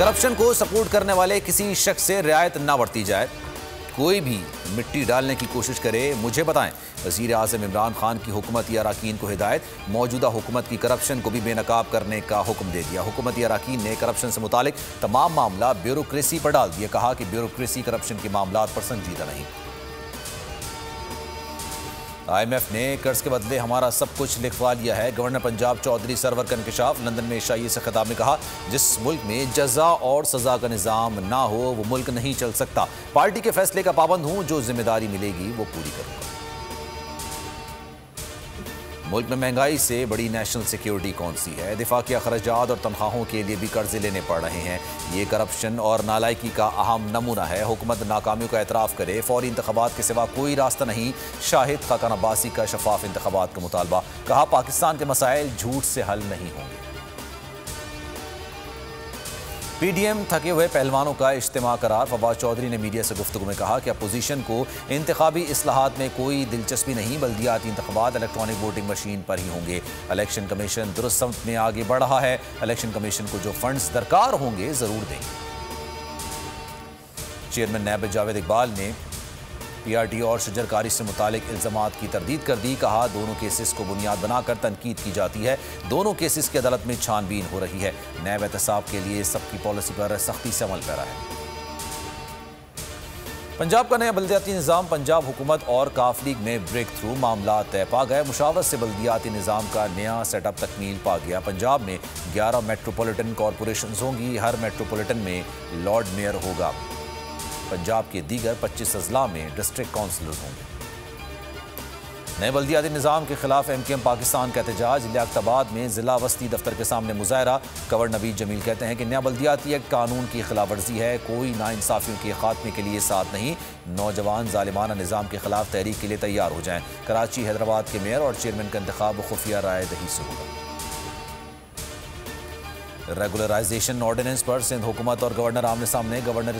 Corruption को support करने वाले किसी शख्स से रियायत ना बरती जाए। कोई भी मिट्टी डालने की कोशिश करे मुझे बताएं। वज़ीर आज़म इमरान खान की हुकूमती अराकीन को हिदायत। मौजूदा हुकूमत की करप्शन को भी बेनकाब करने का हुक्म दे दिया। हुकूमती अराकीन ने करप्शन से मुतालिक तमाम मामला ब्यूरोक्रेसी पर डाल दिया। कहा कि ब्यूरोक्रेसी करप्शन के मामलात पर संजीदा नहीं। IMF ने कर्ज के बदले हमारा सब कुछ लिखवा लिया है। गवर्नर पंजाब चौधरी सरवर का इंकशाफ। लंदन में शाही से खिताब में कहा, जिस मुल्क में जजा और सजा का निज़ाम ना हो वो मुल्क नहीं चल सकता। पार्टी के फैसले का पाबंद हूं, जो जिम्मेदारी मिलेगी वो पूरी करूंगा। मुल्क में महंगाई से बड़ी नेशनल सिक्योरिटी कौन सी है? दिफा के अखराजात और तनख्वाहों के लिए भी कर्जे लेने पड़ रहे हैं। ये करप्शन और नालायकी का अहम नमूना है। हुकूमत नाकामियों का एतराफ़ करे। फौरी इंतखाबात के सिवा कोई रास्ता नहीं। शाहिद खाकान अब्बासी का शफाफ इंतखाबात का मुतालबा। कहा, पाकिस्तान के मसाइल झूठ से हल नहीं होंगे। PDM थके हुए पहलवानों का इज्तिमा करार। फवाद चौधरी ने मीडिया से गुफ्तगू में कहा कि अपोजिशन को इंतखाबी इस्लाहात में कोई दिलचस्पी नहीं। बल्दियाती इंतखाबात इलेक्ट्रॉनिक वोटिंग मशीन पर ही होंगे। इलेक्शन कमीशन दुरुस्त समत में आगे बढ़ रहा है। इलेक्शन कमीशन को जो फंड्स दरकार होंगे जरूर देंगे। चेयरमैन नैब जावेद इकबाल ने PRT और शजरकारी से मुतालिक इल्ज़ामात की तरदीद कर दी। कहा, दोनों केसेस को बुनियाद बनाकर तनकीद की जाती है। दोनों केसेस की अदालत में छानबीन हो रही है। नैब एहतसाब के लिए सबकी पॉलिसी पर सख्ती से अमल पैरा है। पंजाब का नया बल्दियाती निज़ाम। पंजाब हुकूमत और काफ लीग में ब्रेक थ्रू। मामला तय पा गए। मुशावरत से बल्दियाती निज़ाम का नया सेटअप तकमील पा गया। पंजाब में 11 मेट्रोपॉलिटन कॉरपोरेशन होंगी। हर मेट्रोपॉलिटन में लॉर्ड मेयर होगा। पंजाब के दीगर 25 अजला में डिस्ट्रिक्ट काउंसिलर होंगे। नए बल्दियाती निज़ाम के खिलाफ MKM पाकिस्तान का एहतजाज। लियाकताबाद में जिला वस्ती दफ्तर के सामने मुजाहरा। गवर्नर नवीद जमील कहते हैं कि नया बल्दियाती एक्ट कानून की खिलाफ वर्जी है। कोई नाइंसाफियों के खात्मे के लिए साथ नहीं। नौजवान जालिमाना निज़ाम के खिलाफ तहरीक के लिए तैयार हो जाएं। कराची हैदराबाद के मेयर और चेयरमैन का इंतखाब खुफिया राय दही से होगा। रेगुलराइजेशन ऑर्डिनेंस पर सिंध हुकूमत और गवर्नर आमने सामने। गवर्नर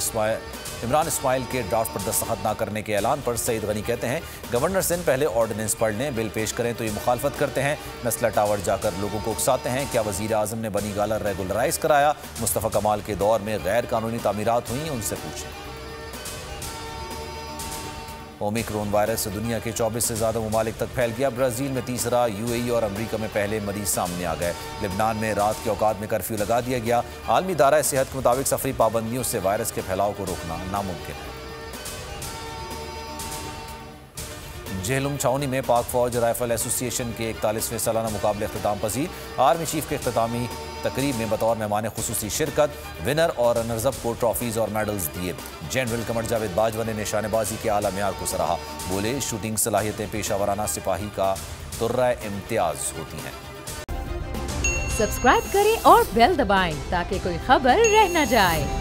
इमरान इस्माइल के ड्राफ्ट पर दस्तखत न करने के ऐलान पर सईद गनी कहते हैं, गवर्नर सिंध पहले ऑर्डिनेंस पढ़ लें, बिल पेश करें तो ये मुखालफत करते हैं। नस्ला टावर जाकर लोगों को उकसाते हैं। क्या वजीर आजम ने बनी गाला रेगुलराइज कराया? मुस्तफ़ा कमाल के दौर में गैर कानूनी तामीरात हुई, उनसे पूछें। ओमिक्रॉन वायरस से दुनिया के 24 से ज़्यादा ममालिक तक फैल गया। ब्राज़ील में तीसरा, UAE और अमरीका में पहले मरीज सामने आ गए। लिबनान में रात के औकात में कर्फ्यू लगा दिया गया। आलमी इदारा सेहत के मुताबिक सफरी पाबंदियों से वायरस के फैलाव को रोकना नामुमकिन है। झेलम छावनी में पाक फौज राइफल एसोसिएशन के 41वें सालाना मुकाबले अख्ताम पजीर। आर्मी चीफ के अख्तामी तकरीब में बतौर मेहमान खुसूसी शिरकत। विनर और रनर्सअप को ट्रॉफीज और मेडल्स दिए। जनरल कमर जावेद बाजवा ने निशानेबाजी के आला मेयार को सराहा। बोले, शूटिंग सलाहियतें पेशावराना सिपाही का तुर्रा इम्तियाज होती हैं। सब्सक्राइब करें और बेल दबाएं ताकि कोई खबर रह न जाए।